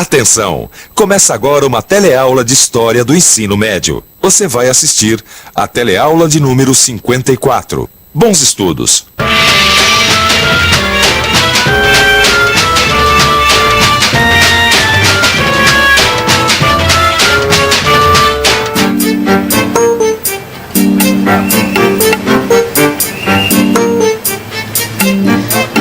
Atenção! Começa agora uma teleaula de História do Ensino Médio. Você vai assistir a teleaula de número 54. Bons estudos!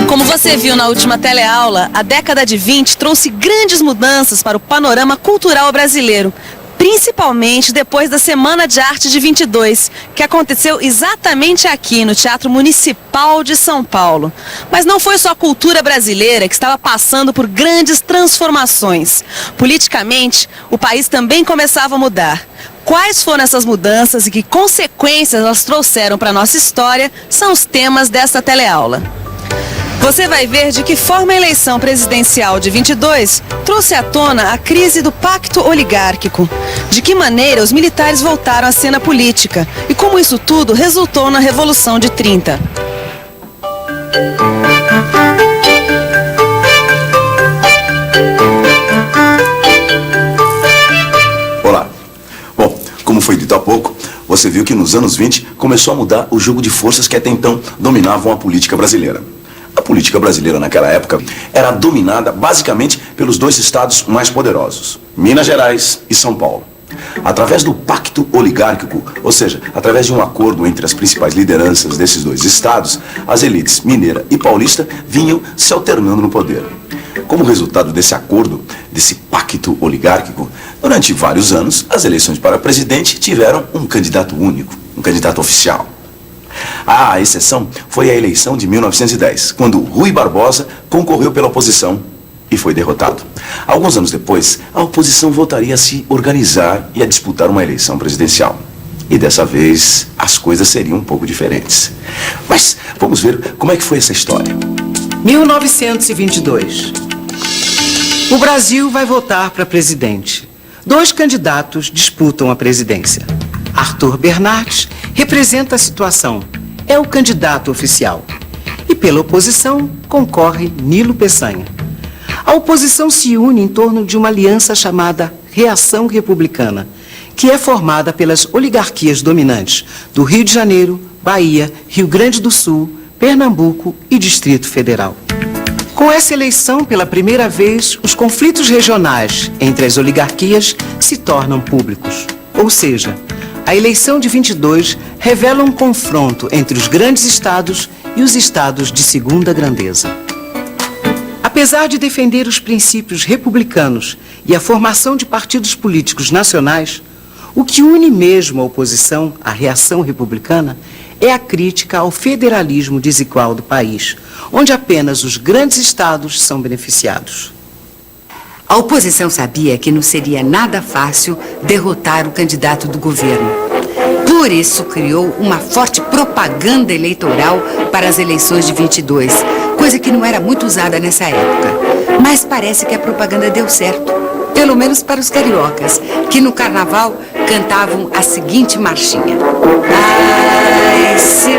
Como você viu na última teleaula, a década de 20 trouxe grandes mudanças para o panorama cultural brasileiro, principalmente depois da Semana de Arte de 22, que aconteceu exatamente aqui no Teatro Municipal de São Paulo. Mas não foi só a cultura brasileira que estava passando por grandes transformações. Politicamente, o país também começava a mudar. Quais foram essas mudanças e que consequências elas trouxeram para a nossa história são os temas desta teleaula. Você vai ver de que forma a eleição presidencial de 22 trouxe à tona a crise do pacto oligárquico, de que maneira os militares voltaram à cena política e como isso tudo resultou na Revolução de 30. Olá. Bom, como foi dito há pouco, você viu que nos anos 20 começou a mudar o jogo de forças que até então dominavam a política brasileira. A política brasileira naquela época era dominada basicamente pelos dois estados mais poderosos, Minas Gerais e São Paulo. Através do pacto oligárquico, ou seja, através de um acordo entre as principais lideranças desses dois estados, as elites mineira e paulista vinham se alternando no poder. Como resultado desse acordo, desse pacto oligárquico, durante vários anos, as eleições para presidente tiveram um candidato único, um candidato oficial. A exceção foi a eleição de 1910, quando Rui Barbosa concorreu pela oposição e foi derrotado. Alguns anos depois, a oposição voltaria a se organizar e a disputar uma eleição presidencial. E dessa vez, as coisas seriam um pouco diferentes. Mas vamos ver como é que foi essa história. 1922. O Brasil vai votar para presidente. Dois candidatos disputam a presidência. Arthur Bernardes representa a situação, é o candidato oficial. E pela oposição concorre Nilo Peçanha. A oposição se une em torno de uma aliança chamada Reação Republicana, que é formada pelas oligarquias dominantes do Rio de Janeiro, Bahia, Rio Grande do Sul, Pernambuco e Distrito Federal. Com essa eleição, pela primeira vez, os conflitos regionais entre as oligarquias se tornam públicos. Ou seja, a eleição de 22 revela um confronto entre os grandes estados e os estados de segunda grandeza. Apesar de defender os princípios republicanos e a formação de partidos políticos nacionais, o que une mesmo a oposição à reação republicana é a crítica ao federalismo desigual do país, onde apenas os grandes estados são beneficiados. A oposição sabia que não seria nada fácil derrotar o candidato do governo. Por isso, criou uma forte propaganda eleitoral para as eleições de 22, coisa que não era muito usada nessa época. Mas parece que a propaganda deu certo, pelo menos para os cariocas, que no carnaval cantavam a seguinte marchinha. Ai, Silmé,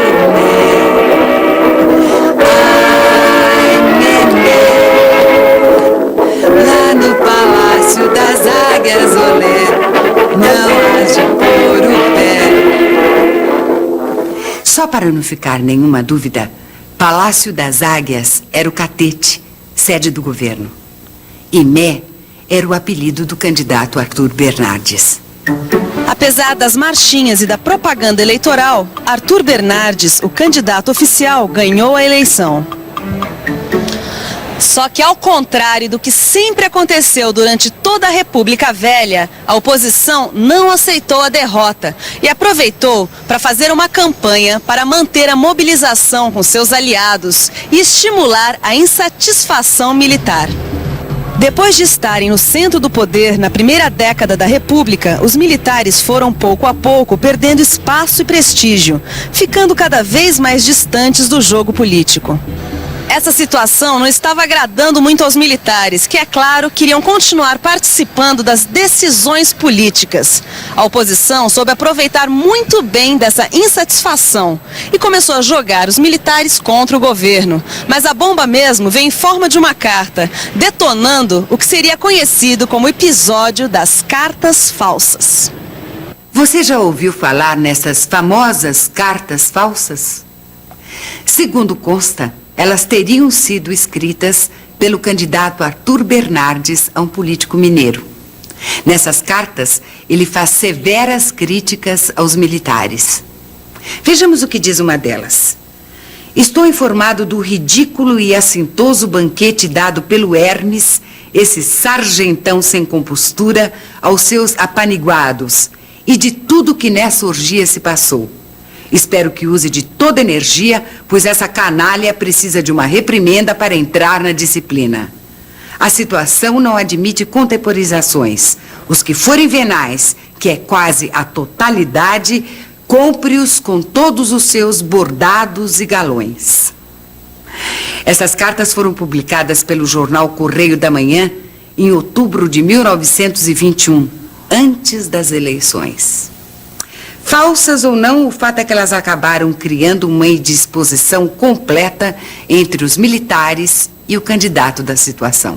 ai, Nenê, lá no Palácio das Águias, olé, não há de pôr o pé. Só para não ficar nenhuma dúvida, Palácio das Águias era o catete, sede do governo. E Mé era o apelido do candidato Arthur Bernardes. Apesar das marchinhas e da propaganda eleitoral, Arthur Bernardes, o candidato oficial, ganhou a eleição. Só que, ao contrário do que sempre aconteceu durante toda a República Velha, a oposição não aceitou a derrota e aproveitou para fazer uma campanha para manter a mobilização com seus aliados e estimular a insatisfação militar. Depois de estarem no centro do poder na primeira década da República, os militares foram pouco a pouco perdendo espaço e prestígio, ficando cada vez mais distantes do jogo político. Essa situação não estava agradando muito aos militares, que, é claro, queriam continuar participando das decisões políticas. A oposição soube aproveitar muito bem dessa insatisfação e começou a jogar os militares contra o governo. Mas a bomba mesmo veio em forma de uma carta, detonando o que seria conhecido como episódio das cartas falsas. Você já ouviu falar nessas famosas cartas falsas? Segundo consta, elas teriam sido escritas pelo candidato Arthur Bernardes a um político mineiro. Nessas cartas, ele faz severas críticas aos militares. Vejamos o que diz uma delas. Estou informado do ridículo e assintoso banquete dado pelo Hermes, esse sargentão sem compostura, aos seus apaniguados, e de tudo que nessa orgia se passou. Espero que use de toda energia, pois essa canalha precisa de uma reprimenda para entrar na disciplina. A situação não admite contemporizações. Os que forem venais, que é quase a totalidade, compre-os com todos os seus bordados e galões. Essas cartas foram publicadas pelo jornal Correio da Manhã em outubro de 1921, antes das eleições. Falsas ou não, o fato é que elas acabaram criando uma indisposição completa entre os militares e o candidato da situação.